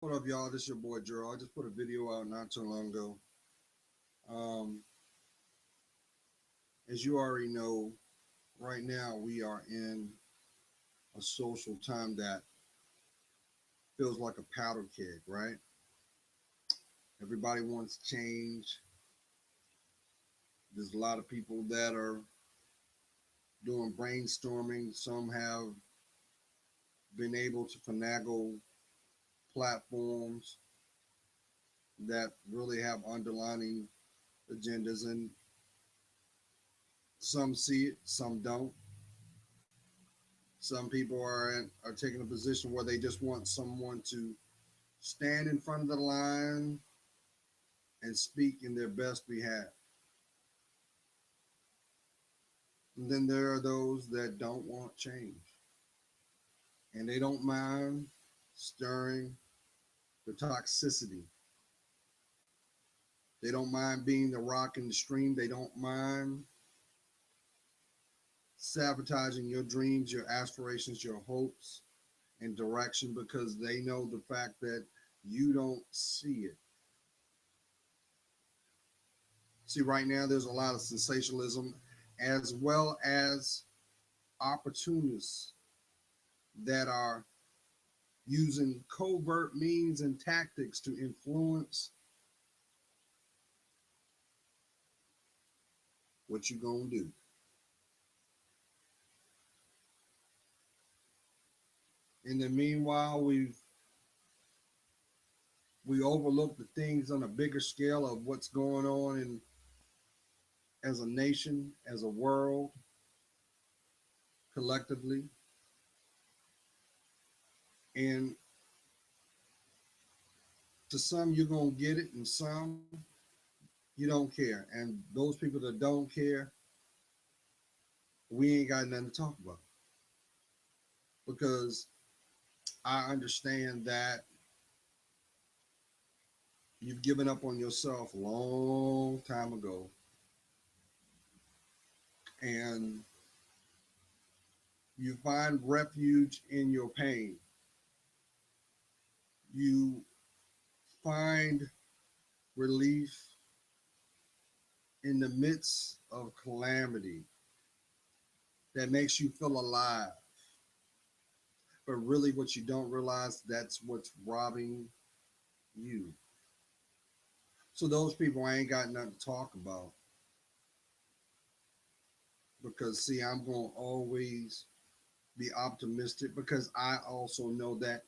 What up, y'all? This is your boy Gerald. I just put a video out not too long ago. Um, as you already know, right now we are in a social time that feels like a powder keg, right? Everybody wants change. There's a lot of people that are doing brainstorming. Some have been able to finagle platforms that really have underlining agendas, and some see it, some don't. Some people are taking a position where they just want someone to stand in front of the line and speak in their best behalf. And then there are those that don't want change, and they don't mind stirring the toxicity. They don't mind being the rock in the stream. They don't mind sabotaging your dreams, your aspirations, your hopes, and direction because they know the fact that you don't see it. See, right now there's a lot of sensationalism as well as opportunists that are using covert means and tactics to influence what you're going to do. In the meanwhile, we overlook the things on a bigger scale of what's going on in as a nation, as a world, collectively. And to some, you're going to get it, and some, you don't care. And those people that don't care, we ain't got nothing to talk about because I understand that you've given up on yourself a long time ago, and you find refuge in your pain. You find relief in the midst of calamity that makes you feel alive. But really, what you don't realize, that's what's robbing you. So those people I ain't got nothing to talk about because see, I'm going to always be optimistic because I also know that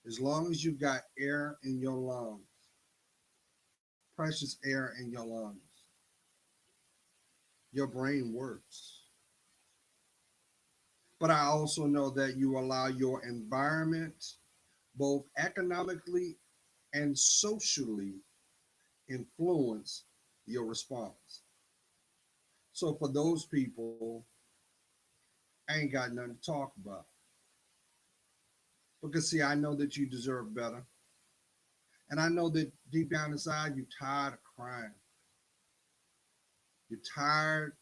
as long as you've got air in your lungs, precious air in your lungs, your brain works. But I also know that you allow your environment, both economically and socially, influence your response. So for those people, I ain't got nothing to talk about. Because see, I know that you deserve better. And I know that deep down inside you're tired of crying. You're tired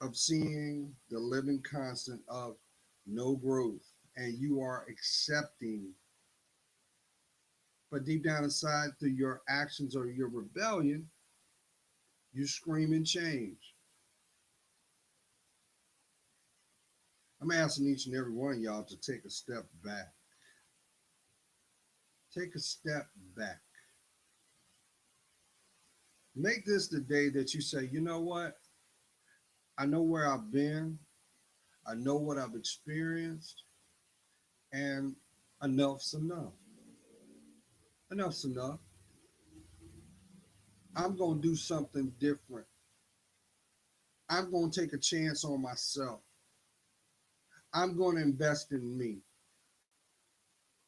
of seeing the living constant of no growth. And you are accepting, but deep down inside through your actions or your rebellion, you scream and change. I'm asking each and every one of y'all to take a step back. Take a step back. Make this the day that you say, you know what? I know where I've been. I know what I've experienced. And enough's enough. Enough's enough. I'm going to do something different. I'm going to take a chance on myself. I'm going to invest in me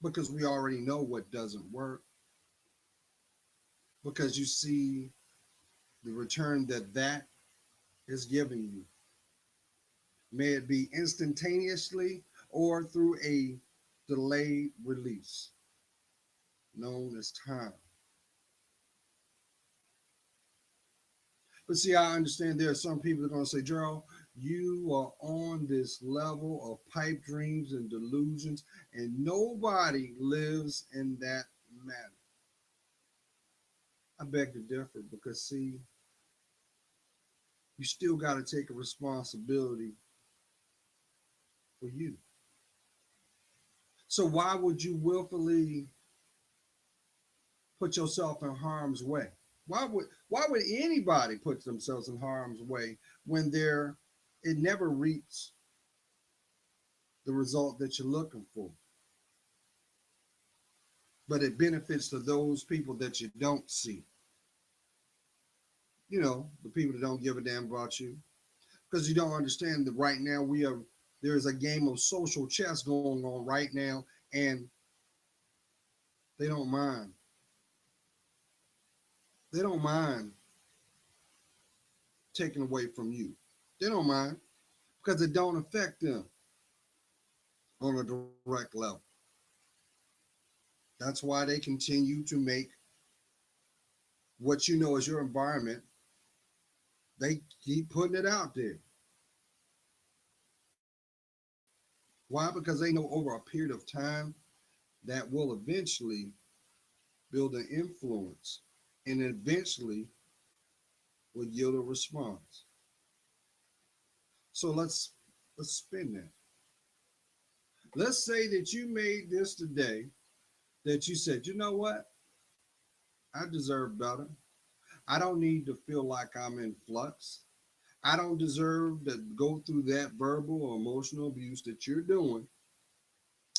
because we already know what doesn't work. Because you see the return that that is giving you. May it be instantaneously or through a delayed release known as time. But see, I understand there are some people that are going to say, Gerald, You are on this level of pipe dreams and delusions, and nobody lives in that manner. I beg to differ because, see, you still got to take a responsibility for you. So, why would you willfully put yourself in harm's way? Why would anybody put themselves in harm's way when it never reaches the result that you're looking for, but it benefits to those people that you don't see. You know, the people that don't give a damn about you, because you don't understand that right now there's a game of social chess going on right now, and they don't mind. They don't mind taking away from you. They don't mind because it don't affect them on a direct level. That's why they continue to make what you know is your environment. They keep putting it out there. Why? Because they know over a period of time that will eventually build an influence and eventually will yield a response. So let's spin that. Let's say that you made this today, that you said, you know what? I deserve better. I don't need to feel like I'm in flux. I don't deserve to go through that verbal or emotional abuse that you're doing.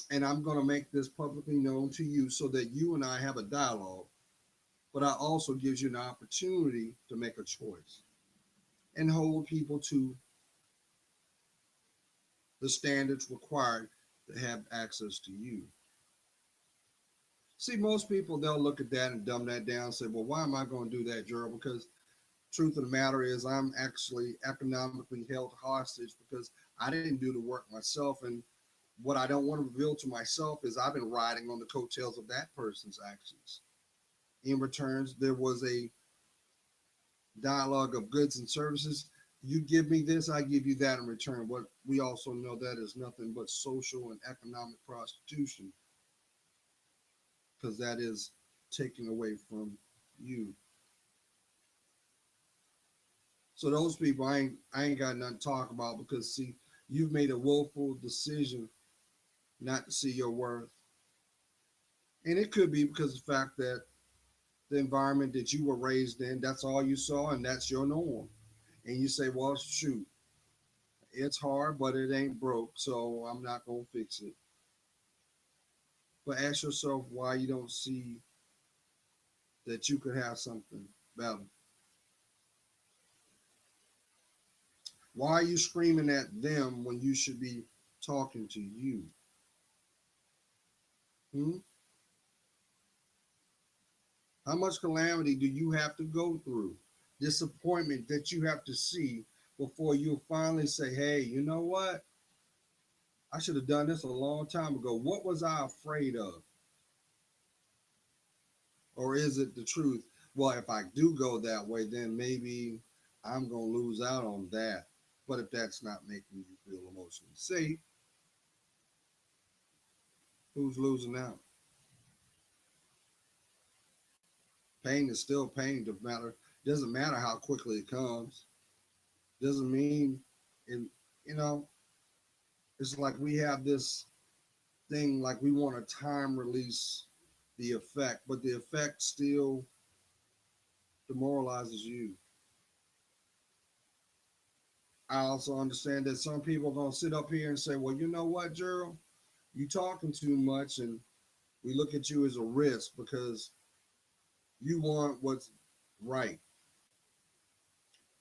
And I'm going to make this publicly known to you so that you and I have a dialogue. But I also gives you an opportunity to make a choice and hold people to the standards required to have access to you. See, most people, they'll look at that and dumb that down and say, well, why am I going to do that, Gerald? Because truth of the matter is I'm actually economically held hostage because I didn't do the work myself. And what I don't want to reveal to myself is I've been riding on the coattails of that person's actions. In returns, there was a dialogue of goods and services. You give me this, I give you that in return. What we also know that is nothing but social and economic prostitution, because that is taken away from you. So those people, I ain't got nothing to talk about because see, you've made a willful decision not to see your worth, and it could be because of the fact that the environment that you were raised in, that's all you saw, and that's your norm. And you say, well, shoot, it's hard, but it ain't broke, so I'm not gonna fix it. But ask yourself why you don't see that you could have something better. Why are you screaming at them when you should be talking to you? Hmm? How much calamity do you have to go through? Disappointment that you have to see before you finally say, hey, you know what? I should have done this a long time ago. What was I afraid of? Or is it the truth? Well, if I do go that way, then maybe I'm going to lose out on that. But if that's not making you feel emotionally safe, who's losing out? Pain is still pain. Doesn't matter how quickly it comes. Doesn't mean, and you know, it's like we have this thing like we want to time release the effect, but the effect still demoralizes you. I also understand that some people are gonna sit up here and say, well, you know what, Gerald? You talking too much, and we look at you as a risk because you want what's right.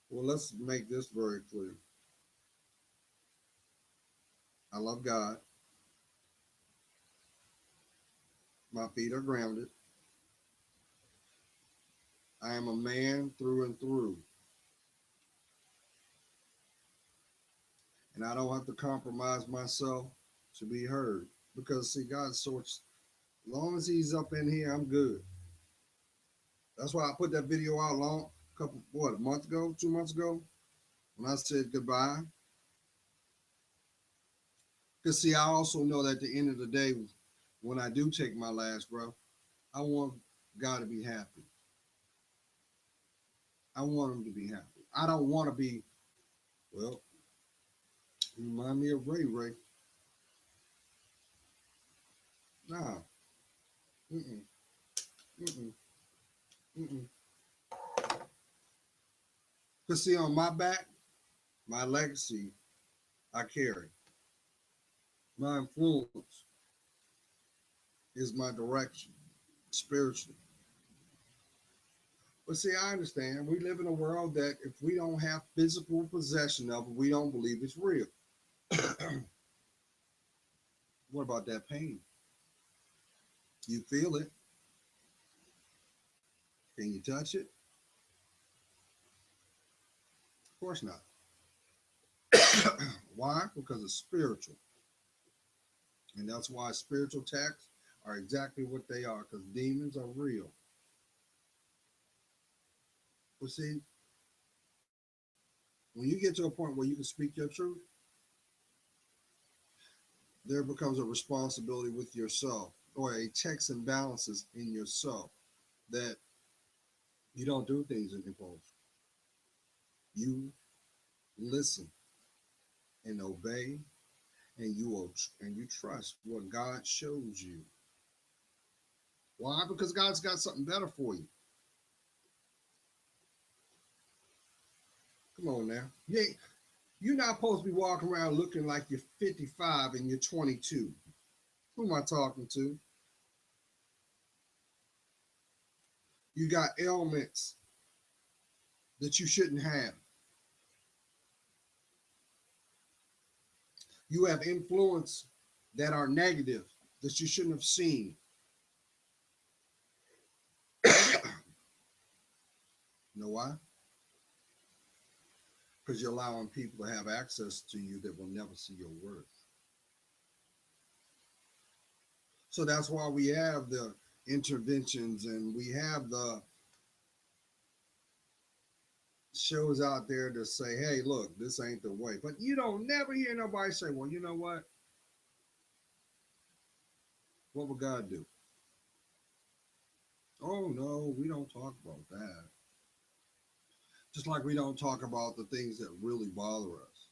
Well, let's make this very clear. I love God. My feet are grounded. I am a man through and through. And I don't have to compromise myself to be heard. Because see, God sorts, as long as he's up in here, I'm good. That's why I put that video out a month ago, 2 months ago, when I said goodbye. Because see, I also know that at the end of the day, when I do take my last breath, I want God to be happy. I want him to be happy. I don't want to be, well, remind me of Ray Ray. Nah. Mm-mm. Mm-mm. Mm-mm. Because see, on my back, my legacy I carry. My influence is my direction spiritually. But see, I understand we live in a world that if we don't have physical possession of it, we don't believe it's real. What about that pain? You feel it. Can you touch it? Of course not. Why? Because it's spiritual. And that's why spiritual attacks are exactly what they are, because demons are real. But see, when you get to a point where you can speak your truth, there becomes a responsibility with yourself or a checks and balances in yourself that you don't do things in impulse. You listen and obey, and you trust what God shows you. Why? Because God's got something better for you. Come on now. You're not supposed to be walking around looking like you're 55 and you're 22. Who am I talking to? You got ailments that you shouldn't have. You have influence that are negative that you shouldn't have seen. You know why? Because you're allowing people to have access to you that will never see your worth. So that's why we have the interventions and we have the shows out there to say, hey, look, this ain't the way. But you don't never hear nobody say, well, you know what? What would God do? Oh, no, we don't talk about that. Just like we don't talk about the things that really bother us.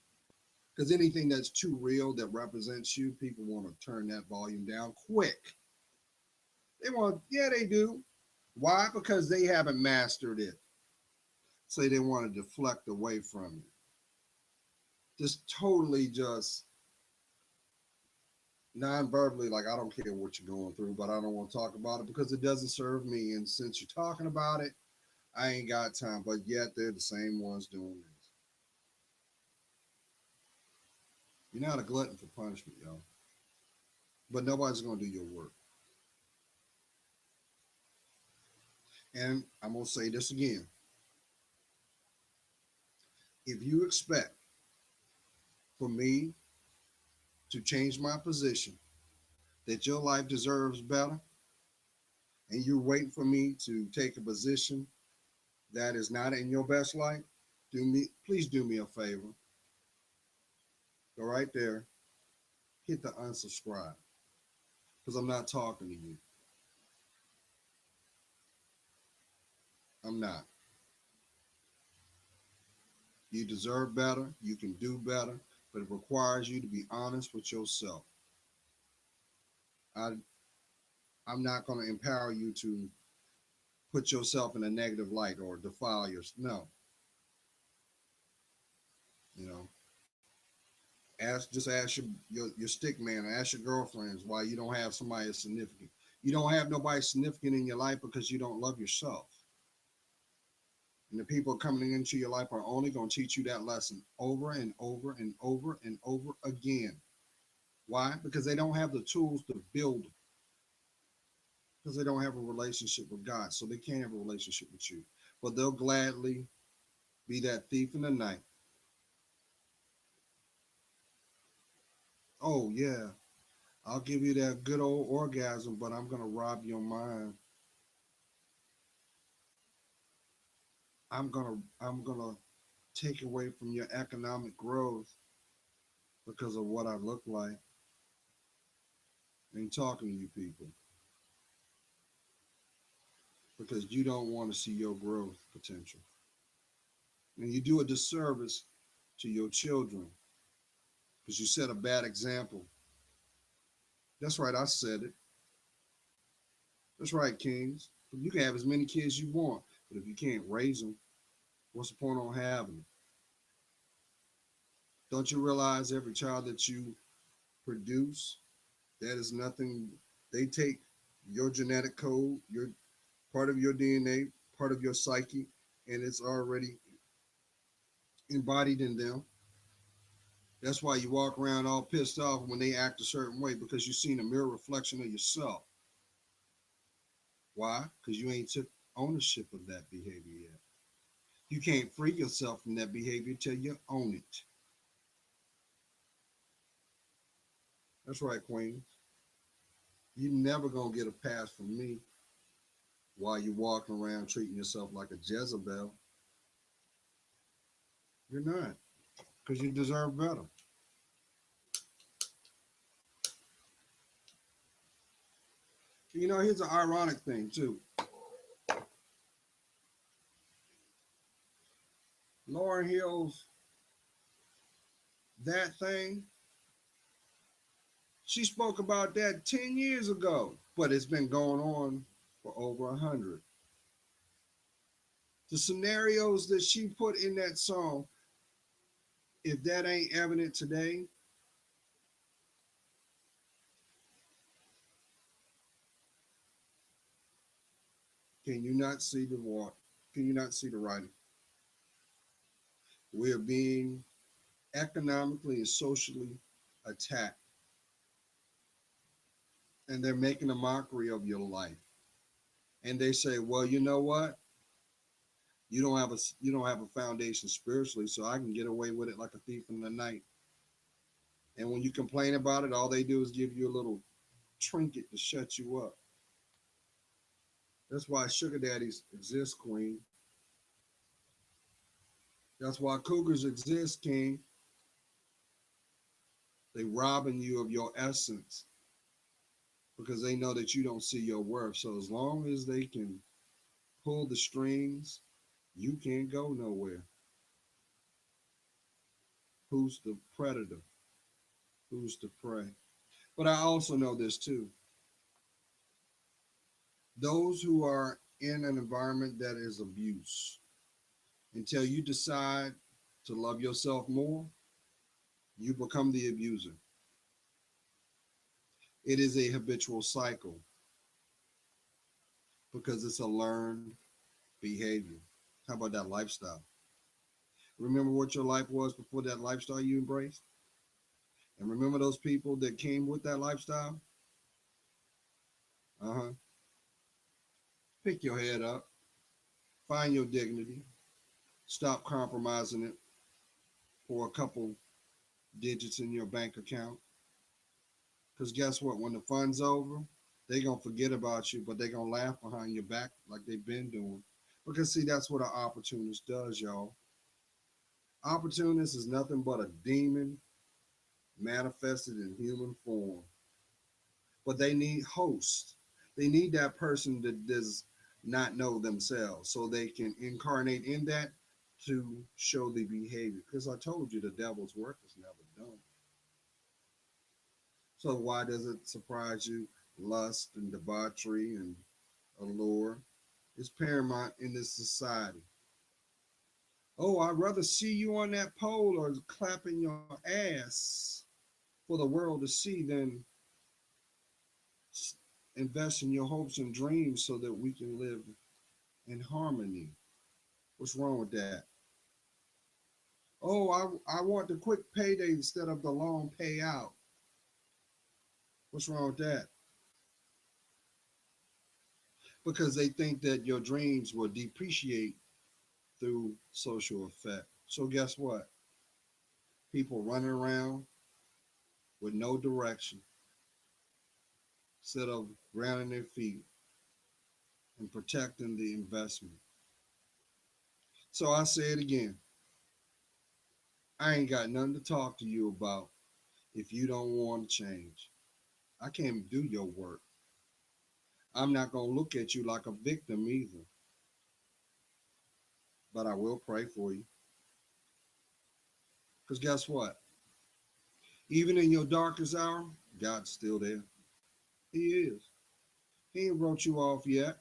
Because anything that's too real that represents you, people want to turn that volume down quick. They want, yeah, they do. Why? Because they haven't mastered it. So they want to deflect away from it. Just totally just non-verbally, like, I don't care what you're going through, but I don't want to talk about it because it doesn't serve me. And since you're talking about it, I ain't got time. But yet they're the same ones doing this. You're not a glutton for punishment, y'all. But nobody's going to do your work. And I'm going to say this again. If you expect for me to change my position, that your life deserves better, and you're waiting for me to take a position that is not in your best light, please do me a favor. Go right there, hit the unsubscribe, because I'm not talking to you. I'm not. You deserve better. You can do better, but it requires you to be honest with yourself. I, I'm not going to empower you to put yourself in a negative light or defile yourself. No, you know, ask your stick man, or ask your girlfriends why you don't have somebody that's significant. You don't have nobody significant in your life because you don't love yourself. And the people coming into your life are only going to teach you that lesson over and over and over and over again. Why? Because they don't have the tools to build, because they don't have a relationship with God. So they can't have a relationship with you. But they'll gladly be that thief in the night. Oh, yeah, I'll give you that good old orgasm, but I'm going to rob your mind. I'm going to take away from your economic growth because of what I look like. ain't talking to you people because you don't want to see your growth potential. And you do a disservice to your children because you set a bad example. That's right, I said it. That's right, kings. You can have as many kids you want, but if you can't raise them, what's the point on having them? Don't you realize every child that you produce, that is nothing, they take your genetic code, your part of your DNA, part of your psyche, and it's already embodied in them. That's why you walk around all pissed off when they act a certain way because you've seen a mirror reflection of yourself. Why? Because you ain't took ownership of that behavior yet. You can't free yourself from that behavior till you own it. That's right, Queen. You never gonna get a pass from me while you're walking around treating yourself like a Jezebel. You're not, because you deserve better. You know, here's an ironic thing too. Lauren Hill's that thing, she spoke about that 10 years ago, but it's been going on for over 100. The scenarios that she put in that song, if that ain't evident today, can you not see the what? Can you not see the writing? We're being economically and socially attacked, and they're making a mockery of your life. And they say, well, you know what? You don't have a foundation spiritually, so I can get away with it like a thief in the night. And when you complain about it, all they do is give you a little trinket to shut you up. That's why sugar daddies exist, Queen. That's why cougars exist, King. They robbing you of your essence because they know that you don't see your worth. So as long as they can pull the strings, you can't go nowhere. Who's the predator? Who's the prey? But I also know this too. Those who are in an environment that is abuse, until you decide to love yourself more, you become the abuser. It is a habitual cycle because it's a learned behavior. How about that lifestyle? Remember what your life was before that lifestyle you embraced? And remember those people that came with that lifestyle? Uh huh. Pick your head up, find your dignity, stop compromising it for a couple digits in your bank account. Because guess what? When the fun's over, they're going to forget about you, but they're going to laugh behind your back like they've been doing. Because, see, that's what an opportunist does, y'all. Opportunist is nothing but a demon manifested in human form. But they need hosts. They need that person that does not know themselves so they can incarnate in that to show the behavior. Because I told you the devil's work is never done. So why does it surprise you? Lust and debauchery and allure is paramount in this society. Oh, I'd rather see you on that pole or clapping your ass for the world to see than invest in your hopes and dreams so that we can live in harmony. What's wrong with that? Oh, I want the quick payday instead of the long payout. What's wrong with that? Because they think that your dreams will depreciate through social effect. So guess what? People running around with no direction instead of grounding their feet and protecting the investment. So I say it again. I ain't got nothing to talk to you about if you don't want to change. I can't do your work. I'm not going to look at you like a victim either, but I will pray for you. Because guess what? Even in your darkest hour, God's still there. He is. He ain't wrote you off yet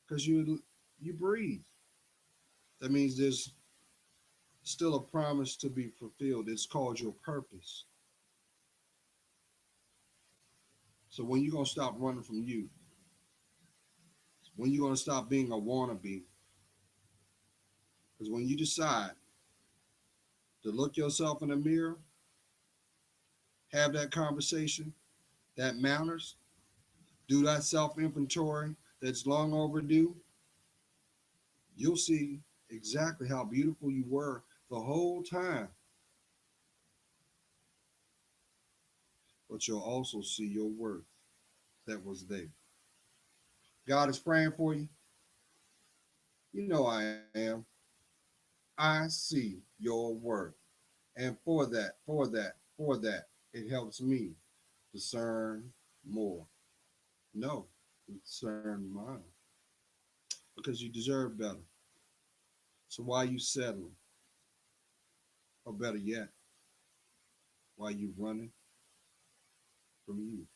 because you breathe. That means there's still a promise to be fulfilled. It's called your purpose. So when you going to stop running from you? When you going to stop being a wannabe? Because when you decide to look yourself in the mirror, have that conversation that matters, do that self inventory that's long overdue, you'll see exactly how beautiful you were the whole time. But you'll also see your worth that was there. God is praying for you. You know I am. I see your worth. And for that, it helps me discern more. No, discern mine. Because you deserve better. So why are you settling? Or better yet, why are you running from you?